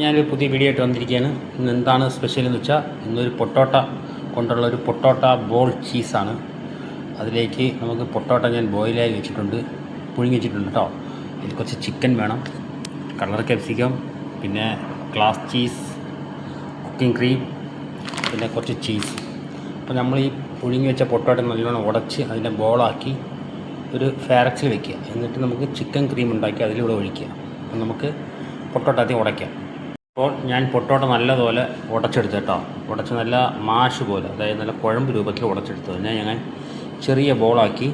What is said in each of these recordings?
ഞാനൊരു പുതിയ വീഡിയോ ആയിട്ട് വന്നിരിക്കുകയാണ്. ഇന്ന് എന്താണ് സ്പെഷ്യൽ എന്ന് വെച്ചാൽ ഇന്നൊരു പൊട്ടോട്ട കൊണ്ടുള്ള ഒരു പൊട്ടോട്ട ബോൾ ചീസാണ്. അതിലേക്ക് നമുക്ക് പൊട്ടോട്ട ഞാൻ ബോയിലായി വെച്ചിട്ടുണ്ട്, പുഴുങ്ങി വെച്ചിട്ടുണ്ട് കേട്ടോ. ഇതിൽ കുറച്ച് ചിക്കൻ വേണം, കളർ ക്യാപ്സിക്കം, പിന്നെ ഗ്ലാസ് ചീസ്, കുക്കിംഗ് ക്രീം, പിന്നെ കുറച്ച് ചീസ്. അപ്പോൾ നമ്മൾ ഈ പുഴുങ്ങി വെച്ച പൊട്ടോട്ട നല്ലോണം ഉടച്ച് അതിൻ്റെ ബോളാക്കി ഒരു ഫാരക്സിൽ വെക്കുക. എന്നിട്ട് നമുക്ക് ചിക്കൻ ക്രീം ഉണ്ടാക്കി അതിലൂടെ ഒഴിക്കുക. അപ്പോൾ നമുക്ക് പൊട്ടോട്ട ആദ്യം ഉടയ്ക്കാം. അപ്പോൾ ഞാൻ പൊട്ടോട്ട നല്ലതുപോലെ ഉടച്ചെടുത്ത് കേട്ടോ. ഉടച്ച് നല്ല മാഷ് പോലെ, അതായത് നല്ല കുഴമ്പ് രൂപത്തിൽ ഉടച്ചെടുത്തത് ഞാൻ ചെറിയ ബോളാക്കി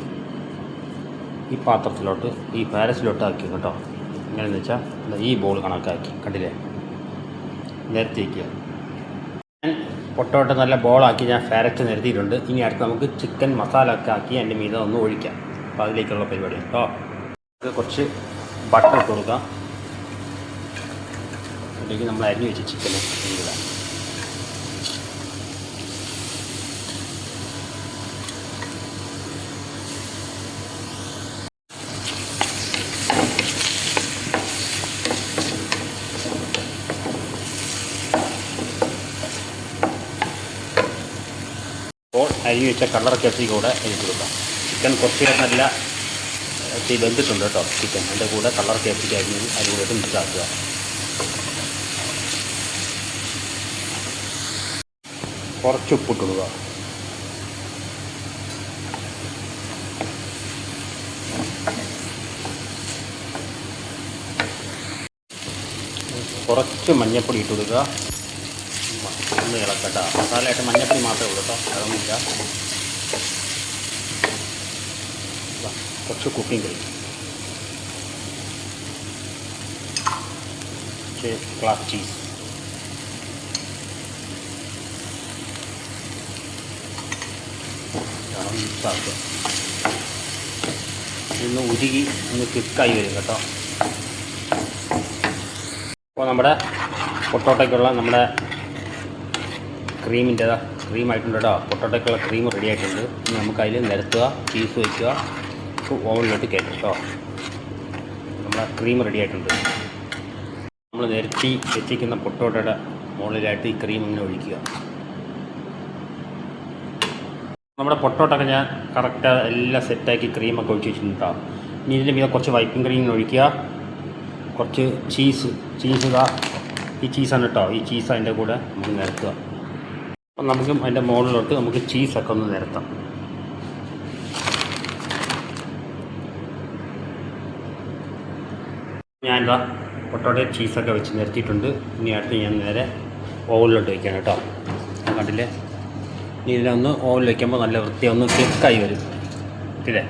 ഈ പാത്രത്തിലോട്ട്, ഈ പാരസിലോട്ട് ആക്കി കേട്ടോ. എങ്ങനെയെന്ന് വെച്ചാൽ ഈ ബോൾ കണക്കാക്കി, കണ്ടില്ലേ, നിരത്തി വയ്ക്കുക. ഞാൻ പൊട്ടോട്ട നല്ല ബോളാക്കി ഞാൻ ഫാരക്സ് നിരത്തിയിട്ടുണ്ട്. ഇനി അടുത്ത് നമുക്ക് ചിക്കൻ മസാല ഒക്കെ ആക്കി അതിൻ്റെ മീതെ ഒന്ന് ഒഴിക്കാം. അപ്പോൾ അതിലേക്കുള്ള പരിപാടി കേട്ടോ. കുറച്ച് ബട്ടർ ഇട്ട് കൊടുക്കാം. അതിലേക്ക് നമ്മൾ അരിഞ്ഞു വെച്ച് ചിക്കൻ ഇടാം. അപ്പോൾ അരിഞ്ഞു വെച്ച കളർ ക്യാപ്സിക്കം കൂടെ അരിഞ്ഞു കൊടുക്കാം. ചിക്കൻ കുറച്ച് നല്ല വെന്തിട്ടുണ്ട് കേട്ടോ. ചിക്കൻ അതിൻ്റെ കൂടെ കളർ ക്യാപ്സിക്കം അരിഞ്ഞ് അതിലൂടെ മിക്സ് ആക്കുക. കുറച്ച് ഉപ്പിട്ടിടുക. കുറച്ച് മഞ്ഞൾപ്പൊടി ഇട്ട് കൊടുക്കുക. ഒന്ന് ഇളക്കട്ട. മസാലയായിട്ട് മഞ്ഞൾപ്പൊടി മാത്രമേ ഉള്ളൂ കേട്ടോ, അതൊന്നുമില്ല. കുറച്ച് കുക്കിംഗ് ക്രീം, ഗ്ലാസ് ചീസ്, മിക്സാക്കുക. ഇന്ന് ഉരുകി ഒന്ന് ക്വിക്കായി വരും കേട്ടോ. അപ്പോൾ നമ്മുടെ പൊട്ടോട്ടയ്ക്കുള്ള നമ്മുടെ ക്രീമായിട്ടുണ്ട് കേട്ടോ. പൊട്ടോട്ടയ്ക്കുള്ള ക്രീം റെഡി ആയിട്ടുണ്ട്. ഇനി നമുക്ക് അതിൽ നിരത്തുക, ചീസ് വയ്ക്കുക, ഓവനിലോട്ട് കയറ്റും കേട്ടോ. നമ്മുടെ ക്രീം റെഡി ആയിട്ടുണ്ട്. നമ്മൾ നിരത്തി വെച്ചിരിക്കുന്ന പൊട്ടോട്ടയുടെ മുകളിലായിട്ട് ഈ ക്രീം ഇങ്ങനെ ഒഴിക്കുക. നമ്മുടെ പൊട്ടോട്ടൊക്കെ ഞാൻ കറക്റ്റ് എല്ലാം സെറ്റാക്കി ക്രീമൊക്കെ ഒഴിച്ച് വെച്ചിട്ടുണ്ട് കേട്ടോ. ഇനി ഇതിൻ്റെ മീതെ കുറച്ച് വൈപ്പിംഗ് ക്രീം ഒഴിക്കുക. കുറച്ച് ചീസ് ഈ ചീസാണ് കേട്ടോ. ഈ ചീസ് അതിൻ്റെ കൂടെ നമുക്ക് നിരത്തുക. അപ്പം നമുക്ക് അതിൻ്റെ മുകളിലോട്ട് നമുക്ക് ചീസൊക്കെ ഒന്ന് നിരത്താം. ഞാനിതാ പൊട്ടോട്ടയും ചീസൊക്കെ വെച്ച് നിരത്തിയിട്ടുണ്ട്. ഇനി അടുത്ത് ഞാൻ നേരെ ഓവനിലോട്ട് വയ്ക്കുകയാണ് കേട്ടോ. കണ്ടില്ലേ, ഇനി ഇതിനൊന്ന് ഓവനിൽ വയ്ക്കുമ്പോൾ നല്ല വൃത്തിയൊന്ന് ക്ലിക്കായി വരും ഇല്ലേ.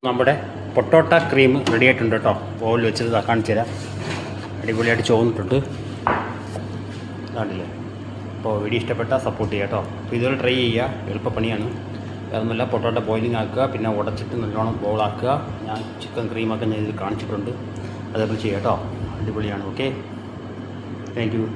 നമ്മുടെ പൊട്ടോട്ട ക്രീം റെഡി ആയിട്ടുണ്ട് കേട്ടോ. ഓവനിൽ വെച്ചത് കാണിച്ചു തരാം. അടിപൊളിയായിട്ട് ചോന്നിട്ടുണ്ട്, കണ്ടില്ലേ. അപ്പോൾ വീഡിയോ ഇഷ്ടപ്പെട്ടാൽ സപ്പോർട്ട് ചെയ്യുക കേട്ടോ. അപ്പോൾ ഇതുപോലെ ട്രൈ ചെയ്യുക, എളുപ്പപ്പണിയാണ്. അതൊന്നുമല്ല, പൊട്ടോട്ട ബോയിലിംഗ് ആക്കുക, പിന്നെ ഉടച്ചിട്ട് നല്ലോണം ബോളാക്കുക. ഞാൻ ചിക്കൻ ക്രീമൊക്കെ ഞാൻ ഇതിൽ കാണിച്ചിട്ടുണ്ട്, അതേപോലെ ചെയ്യുക കേട്ടോ. അടിപൊളിയാണ്. Okay, thank you.